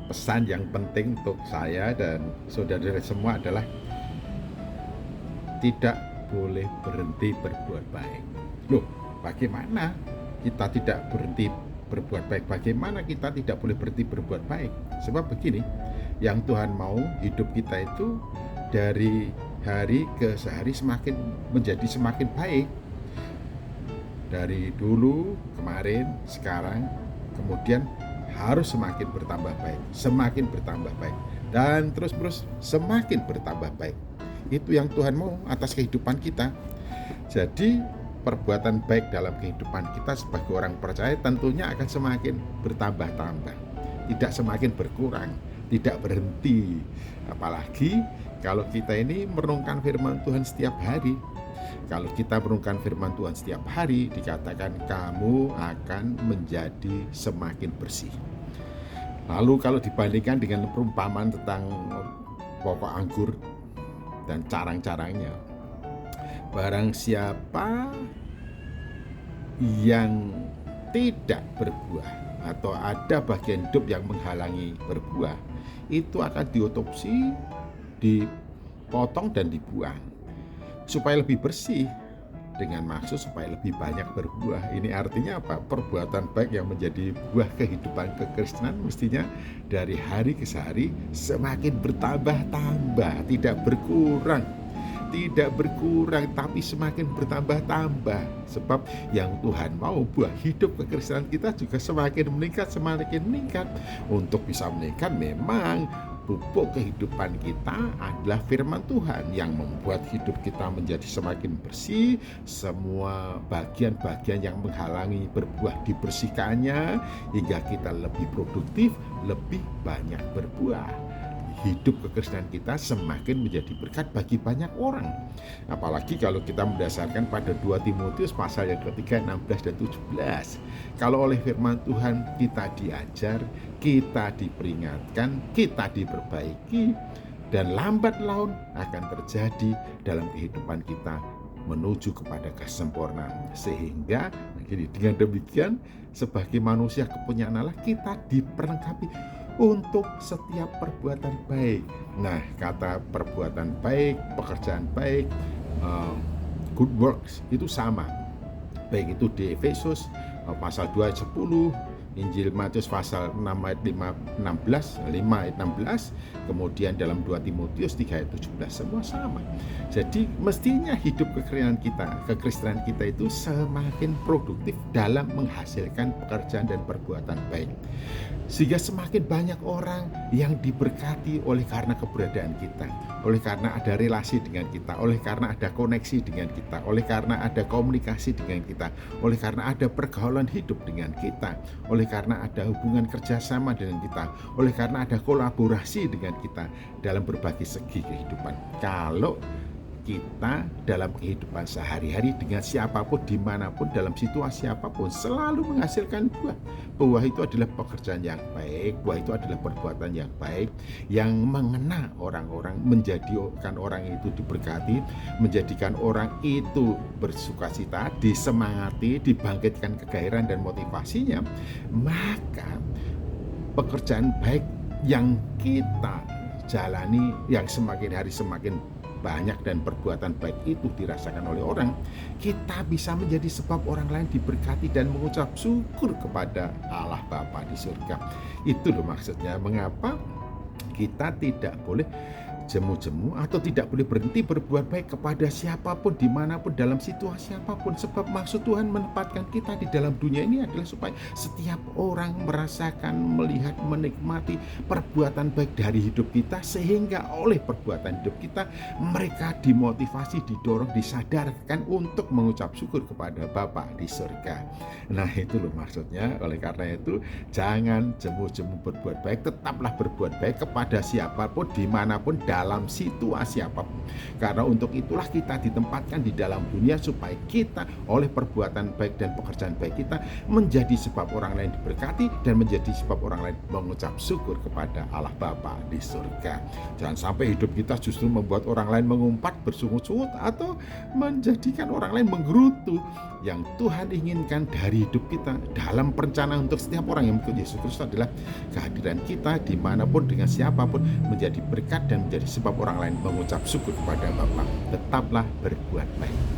pesan yang penting untuk saya dan saudara semua adalah tidak boleh berhenti berbuat baik. Loh, bagaimana kita tidak berhenti berbuat baik? Bagaimana kita tidak boleh berhenti berbuat baik? Sebab begini, yang Tuhan mau hidup kita itu dari hari ke sehari menjadi semakin baik. Dari dulu, kemarin, sekarang, kemudian harus semakin bertambah baik, semakin bertambah baik, dan terus-menerus semakin bertambah baik. Itu yang Tuhan mau atas kehidupan kita. Jadi perbuatan baik dalam kehidupan kita sebagai orang percaya tentunya akan semakin bertambah-tambah, tidak semakin berkurang, tidak berhenti. Apalagi kalau kita ini merenungkan firman Tuhan setiap hari. Kalau kita merenungkan firman Tuhan setiap hari, dikatakan kamu akan menjadi semakin bersih. Lalu kalau dibandingkan dengan perumpamaan tentang pokok anggur dan carang-carangnya, barang siapa yang tidak berbuah atau ada bagian hidup yang menghalangi berbuah, itu akan diotopsi, dipotong dan dibuang supaya lebih bersih, dengan maksud supaya lebih banyak berbuah. Ini artinya apa? Perbuatan baik yang menjadi buah kehidupan kekristenan mestinya dari hari ke hari semakin bertambah-tambah, tidak berkurang. Tidak berkurang, tapi semakin bertambah-tambah. Sebab yang Tuhan mau buah hidup kekristenan kita juga semakin meningkat, semakin meningkat. Untuk bisa meningkat memang pupuk kehidupan kita adalah firman Tuhan yang membuat hidup kita menjadi semakin bersih. Semua bagian-bagian yang menghalangi berbuah dibersihkannya hingga kita lebih produktif, lebih banyak berbuah. Hidup kekristenan kita semakin menjadi berkat bagi banyak orang. Apalagi kalau kita mendasarkan pada 2 Timotius pasal yang ketiga 16 dan 17. Kalau oleh firman Tuhan kita diajar, kita diperingatkan, kita diperbaiki, dan lambat laun akan terjadi dalam kehidupan kita menuju kepada kesempurnaan. Sehingga dengan demikian sebagai manusia kepunyaan Allah kita diperlengkapi untuk setiap perbuatan baik. Nah, kata perbuatan baik, pekerjaan baik, good works itu sama. Baik itu di Efesus pasal 2 ayat 10, Injil Matius pasal 6 ayat 5 ayat 16, kemudian dalam 2 Timotius 3 ayat 17, semua sama. Jadi mestinya hidup kekristenan kita itu semakin produktif dalam menghasilkan pekerjaan dan perbuatan baik. Sehingga semakin banyak orang yang diberkati oleh karena keberadaan kita, oleh karena ada relasi dengan kita, oleh karena ada koneksi dengan kita, oleh karena ada komunikasi dengan kita, oleh karena ada pergaulan hidup dengan kita, oleh karena ada hubungan kerjasama dengan kita, oleh karena ada kolaborasi dengan kita dalam berbagai segi kehidupan. Kalau kita dalam kehidupan sehari-hari dengan siapapun, dimanapun, dalam situasi apapun selalu menghasilkan buah. Buah itu adalah pekerjaan yang baik, buah itu adalah perbuatan yang baik yang mengena orang-orang, menjadikan orang itu diberkati, menjadikan orang itu bersukacita, disemangati, dibangkitkan kegairahan dan motivasinya. Maka pekerjaan baik yang kita jalani, yang semakin hari semakin banyak dan perbuatan baik itu dirasakan oleh orang, kita bisa menjadi sebab orang lain diberkati dan mengucap syukur kepada Allah Bapa di surga. Itu loh maksudnya mengapa kita tidak boleh jemu-jemu atau tidak boleh berhenti berbuat baik kepada siapapun, dimanapun, dalam situasi apapun. Sebab maksud Tuhan menempatkan kita di dalam dunia ini adalah supaya setiap orang merasakan, melihat, menikmati perbuatan baik dari hidup kita, sehingga oleh perbuatan hidup kita mereka dimotivasi, didorong, disadarkan untuk mengucap syukur kepada Bapa di surga. Nah itu loh maksudnya. Oleh karena itu jangan jemu-jemu berbuat baik, tetaplah berbuat baik kepada siapapun, dimanapun, dalam situasi apapun. Karena untuk itulah kita ditempatkan di dalam dunia supaya kita oleh perbuatan baik dan pekerjaan baik kita menjadi sebab orang lain diberkati dan menjadi sebab orang lain mengucap syukur kepada Allah Bapa di surga. Jangan sampai hidup kita justru membuat orang lain mengumpat, bersungut-sungut, atau menjadikan orang lain menggerutu. Yang Tuhan inginkan dari hidup kita dalam perencanaan untuk setiap orang yang mengikut Yesus Kristus adalah kehadiran kita dimanapun dengan siapapun menjadi berkat dan menjadi sebab orang lain mengucap syukur kepada Bapa. Tetaplah berbuat baik.